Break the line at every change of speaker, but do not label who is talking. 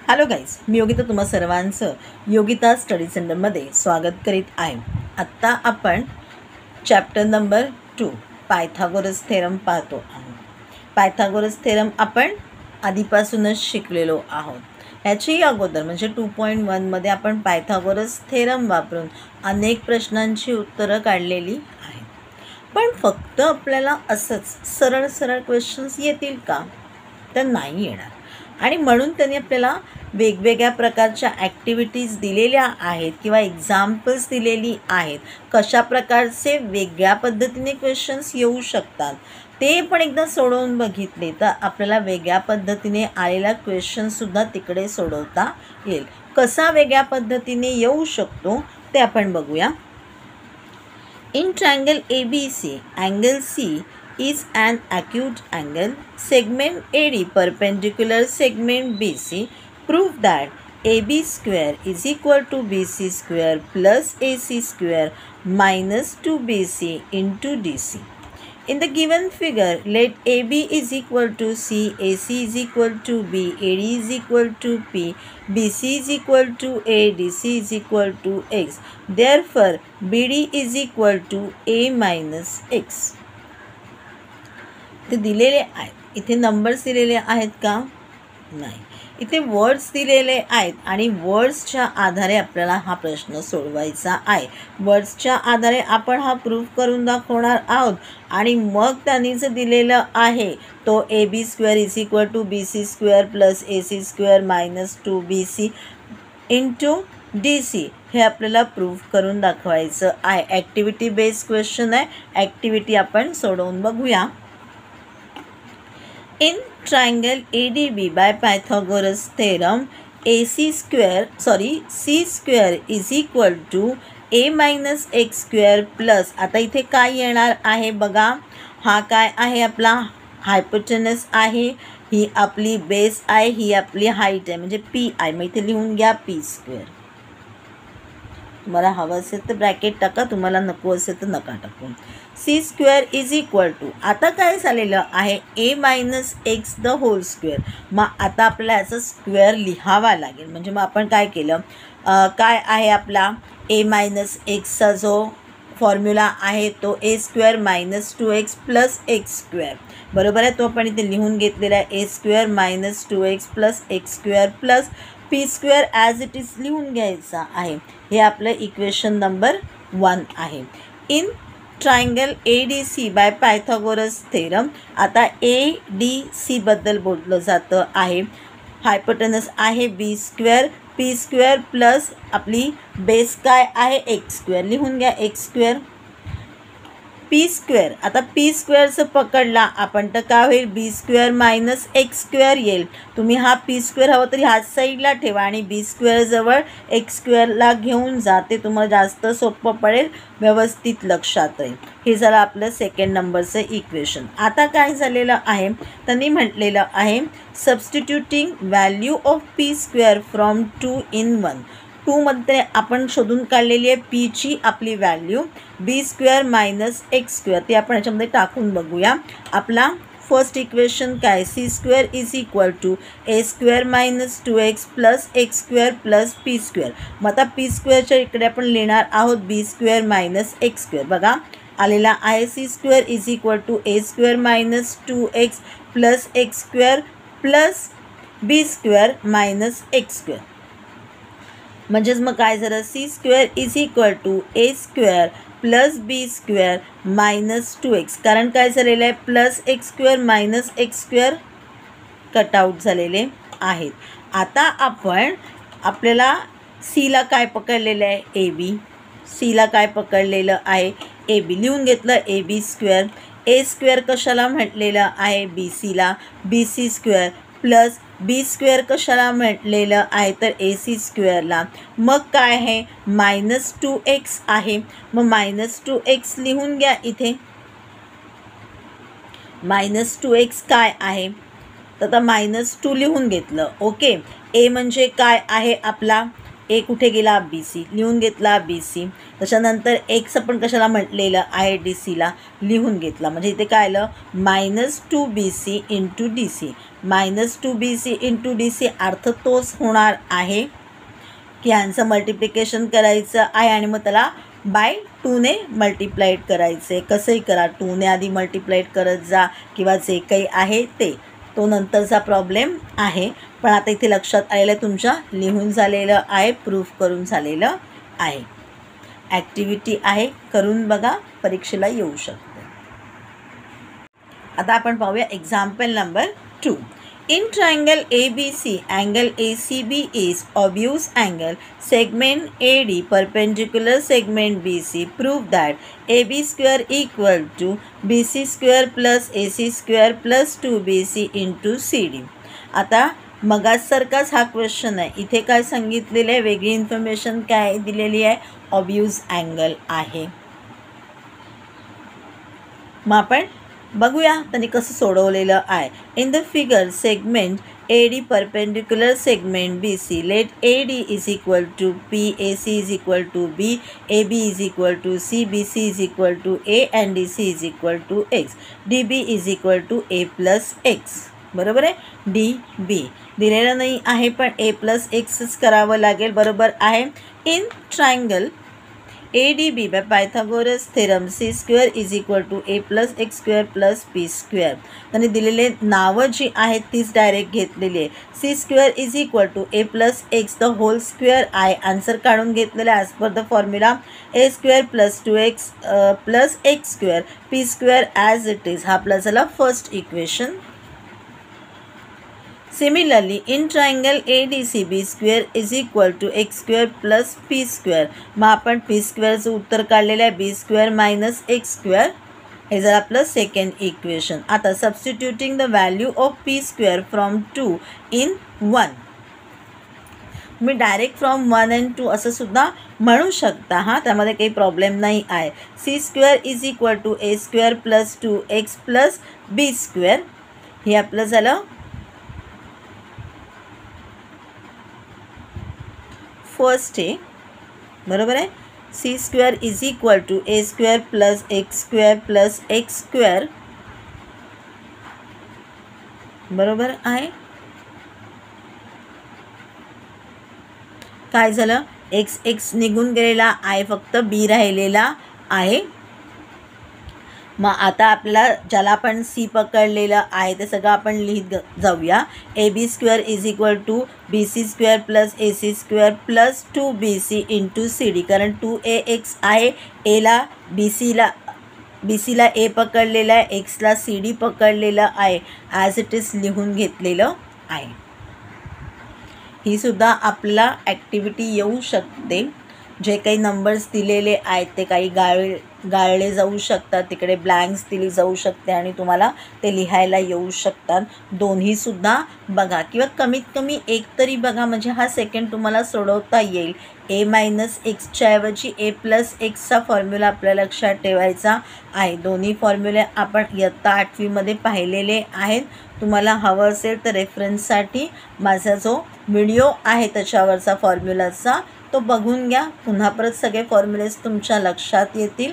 Hello guys, मी योगिता तुम्हा सर्वांचं Yogita study सेंटरमध्ये स्वागत करीत आहे. आत्ता आपण चॅप्टर नंबर 2 पायथागोरस थेरम पाहतो आहोत. पायथागोरस थेरम आपण आधीपासूनच शिकलेलो आहोत. ह्याची अगोदर म्हणजे 2.1 आपण पायथागोरस थेरम वापरून अनेक प्रश्नांची उत्तरं काढलेली आहेत. पण फक्त आपल्याला असंच सरळ सरळ क्वेश्चन्स येतील का? तर नाही येणार. आणि म्हणून त्यांनी आपल्याला वेगवेगळ्या प्रकारच्या ॲक्टिव्हिटीज दिलेल्या आहेत किंवा एक्झाम्पल्स दिलेली आहेत. कशा प्रकारचे वेगळ्या पद्धतीने क्वेश्चन्स येऊ शकतात ते पण एकदा सोडवून बघितले तर आपल्याला वेगळ्या पद्धतीने आलेला क्वेश्चनसुद्धा तिकडे सोडवता येईल. कसा वेगळ्या पद्धतीने येऊ शकतो ते आपण बघूया. In triangle ABC, angle C is an acute angle. Segment AD perpendicular segment BC. Prove that AB square is equal to BC square plus AC square minus 2BC into DC. In the given figure, let AB is equal to C, AC is equal to B, AD is equal to P, BC is equal to A, DC is equal to X. Therefore, BD is equal to A minus X. ते दिलेले आहेत. इथे numbers दिलेले आहेत का? नाही. इथे words दिलेले आहेत आणि वर्ड्सच्या आधारे आपल्याला हा प्रश्न सोडवायचा आहे. वर्ड्सच्या आधारे आपण हा प्रूफ करून दाखवणार आहोत आणि मग त्यांनी जे दिलेलं आहे तो AB square is equal to BC square plus AC square minus 2BC into DC हे आपल्याला प्रूफ करून दाखवायचं आहे. ॲक्टिव्हिटी बेस्ड क्वेश्चन आहे. ॲक्टिव्हिटी आपण सोडवून बघूया. In triangle ADB by Pythagoras theorem, C square is equal to A minus X square plus. आता इथे काय येणार आहे बघा. हा काय आहे आपला हायपोटेनस आहे, ही आपली बेस आहे, ही आपली हाईट आहे म्हणजे P आहे. मग इथे लिहून घ्या P स्क्वेअर. तुम्हाला हवं असेल तर ब्रॅकेट टाका, तुम्हाला नको असेल तर नका टाकू. C square is equal to आता काय झालेलं आहे A minus x the whole square. मग आता आपल्याला याचा स्क्वेअर लिहावा लागेल. म्हणजे मग आपण काय केलं, काय आहे आपला A मायनस एक्सचा जो फॉर्म्युला आहे तो A square minus 2x plus x square बरोबर आहे. तो आपण इथे लिहून घेतलेला आहे. A square minus 2x plus x square plus P square as it is लिहून घ्यायचा आहे. हे आपलं इक्वेशन नंबर 1 आहे. In triangle ADC bye Pythagoras theorem आता ADC बद्दल बोललं जातं आहे. हायपोटेनस आहे B square, P square plus आपली बेस काय आहे एक्स स्क्वेअर. लिहून घ्या एक्स स्क्वेअर P स्क्वेअर. आता P स्क्वेअरचं पकडला आपण तर काय होईल B square minus x square येईल. तुम्ही हा P स्क्वेअर हवं तरी हाच साईडला ठेवा आणि B स्क्वेअरजवळ एक्स स्क्वेअरला घेऊन जा. ते तुम्हाला जास्त सोपं पडेल, व्यवस्थित लक्षात राहील. हे झालं आपलं सेकंड नंबरचं इक्वेशन. आता काय झालेलं आहे त्यांनी म्हटलेलं आहे substituting value of P square from 2 in 1. 2 मध्ये आपण शोधून काढलेली आहे Pची आपली value B square minus x square. ती आपण याच्यामध्ये टाकून बघूया. आपला फर्स्ट इक्वेशन काय C square is equal to A square minus 2x plus x square plus P square. मग आता P स्क्वेअरच्या इकडे आपण लिहिणार आहोत B square minus x square. बघा आलेला आहे C square is equal to A square minus 2x plus x square plus B square minus x square. म्हणजेच मग काय झालं C square is equal to A square plus B square minus 2x. कारण काय झालेलं आहे plus x square minus x square cut out झालेले आहेत. आता आपण आपल्याला Cला काय पकडलेलं आहे AB. Cला काय पकडलेलं आहे AB. लिहून घेतलं AB स्क्वेअर. A स्क्वेअर कशाला म्हटलेलं आहे BCला BC square plus B square कशाला म्हटलेलं आहे तर AC स्क्वेअरला. मग काय आहे मायनस 2x आहे. मग मायनस 2x लिहून घ्या इथे. मायनस 2x काय आहे तर आता मायनस 2 लिहून घेतलं. ओके. A म्हणजे काय आहे आपला ए कुठे गेला बी सी, लिहून घेतला बी सी. त्याच्यानंतर एक्स आपण कशाला म्हटलेलं आहे डी सीला, लिहून घेतला. म्हणजे इथे काय आलं -2BC into D C. -2BC into D C अर्थ तोच होणार आहे की यांचं मल्टिप्लिकेशन करायचं आहे आणि मग त्याला बाय 2ने मल्टिप्लाइड करायचं आहे. कसंही करा, 2ने आधी मल्टिप्लाइड करत जा किंवा जे काही आहे ते, तो नंतरचा प्रॉब्लेम आहे. पण आता इथे लक्षात आलेलं तुमच्या लिहून झालेलं आहे, प्रूफ करून झालेलं आहे. ॲक्टिव्हिटी आहे, करून बघा, परीक्षेला येऊ शकते. आता आपण पाहूया example number 2. In triangle ABC, angle ACB is obtuse angle, segment AD perpendicular segment BC. Prove that AB square equal to BC square plus AC square plus 2BC into CD. आता मगासारखाच हा क्वेश्चन आहे. इथे काय सांगितलेलं आहे, वेगळी information काय दिलेली आहे, ऑब्यूज अँगल आहे. मग आपण बघूया त्यांनी कसं सोडवलेलं आहे. In the figure segment AD perpendicular segment BC, let AD is equal to P, AC is equal to B, AB is equal to C, BC is equal to A and DC is equal to X, DB is equal to A plus X. बरोबर आहे, DB दिलेलं नाही आहे पण A plus Xच करावं लागेल. बरोबर आहे. In triangle ADB by Pythagoras theorem C square is equal to A plus X square plus P square. त्यांनी दिलेले नावं जी आहेत तीच डायरेक्ट घेतलेली आहे. C square is equal to A plus X the whole square आहे. आन्सर काढून घेतलेला as per the formula A square plus 2X plus X square P square as it is. हा आपला झाला first equation. Similarly, in triangle ADCB square is equal to X square plus P square. मग आपण P squareचं उत्तर काढलेलं आहे B square minus X square. हे जर आपलं सेकंड इक्वेशन. आता substituting the value of P square from 2 in 1. Me direct from 1 and 2 असं सुद्धा म्हणू शकता. हां, त्यामध्ये काही प्रॉब्लेम नाही आहे. C square is equal to A square plus 2X plus B square. हे आपलं झालं फर्स्ट आहे. बरोबर आहे. C square is equal to A square plus X square plus X square. बरोबर आहे. काय झालं, X निघून गेलेला आहे, फक्त B राहिलेला आहे. मग आता आपल्याला ज्याला आपण C पकडलेलं आहे ते सगळं आपण लिहित जाऊया. AB square is equal to BC square plus AC square plus 2BC into CD. कारण 2AX आहे, एला BCला A पकडलेला आहे, Xला CD पकडलेलं आहे. ॲज इट इज लिहून घेतलेलं आहे. ही सुद्धा आपला ॲक्टिव्हिटी येऊ शकते. जे काही नंबर्स दिलेले आहेत ते काही गाळले जाऊ शकतात, तिकडे ब्लँक्स दिली जाऊ शकते आणि तुम्हाला ते लिहायला येऊ शकतात. दोन्हीसुद्धा बघा किंवा कमीत कमी एक तरी बघा, म्हणजे हा सेकंड तुम्हाला सोडवता येईल. A मायनस एक्सच्या ऐवजी A प्लस एक्सचा फॉर्म्युला आपल्या लक्षात ठेवायचा आहे. दोन्ही फॉर्म्युले आपण इयत्ता 8वीमध्ये पाहिलेले आहेत. तुम्हाला हवं असेल तर रेफरन्ससाठी माझा जो व्हिडिओ आहे त्याच्यावरचा फॉर्म्युलाचा तो बघून घ्या. पुन्हा परत सगळे फॉर्म्युलेज तुमच्या लक्षात येतील.